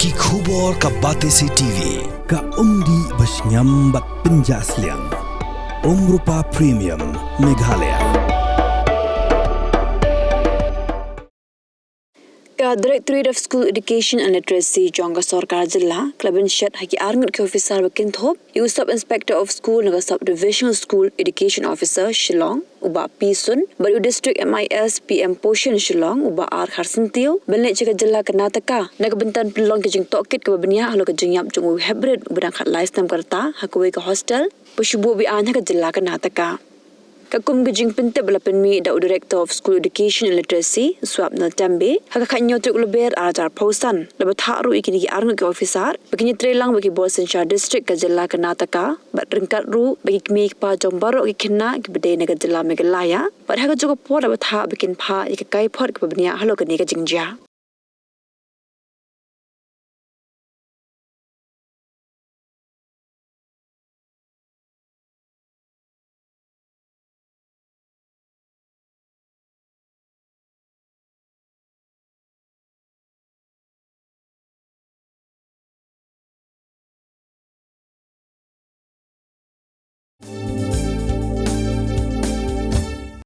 Ki khubor ka Batesi TV. Ka umdi basnyam bat penjaslian. Rupa Premium Meghalaya. Ka Directorate of School Education and Literacy Jonga Sorkar Jilla, Klaban Shed Haki Arngut ke Ophisar Bakintop, you Sub Inspector of School Naga Sub Divisional School Education Officer Shillong, Uba Pisun, Baru District MIS PM Poshan Shillong, Uba R Harsentil, Benek Jaga Jilla Karnataka, Nagabentan Pelong ke Jingtip ke Babania Halor ke Jingïap Jungu Heprit, Ubadang Khat Lai Snem Karta, Hakawai ke Hostel, Pashubu Bi Anya ke Jilla Karnataka. Kakum Jingtip balapan mi da Director of School Education and Literacy Swapna Tembe hakakanyo truk leber aratar pausan lebat haru ikini ki arngut ke Ophisar bagi trelang bagi bol Sencha District ke Jilla Karnataka bat ringkat ru bagi kmi pa jombaro ki kena ki bedai naga Jilla Meghalaya bat haka juga por lebat ha bikin Phah ikakai pot ke babnia Halor ke ni ke Jingïap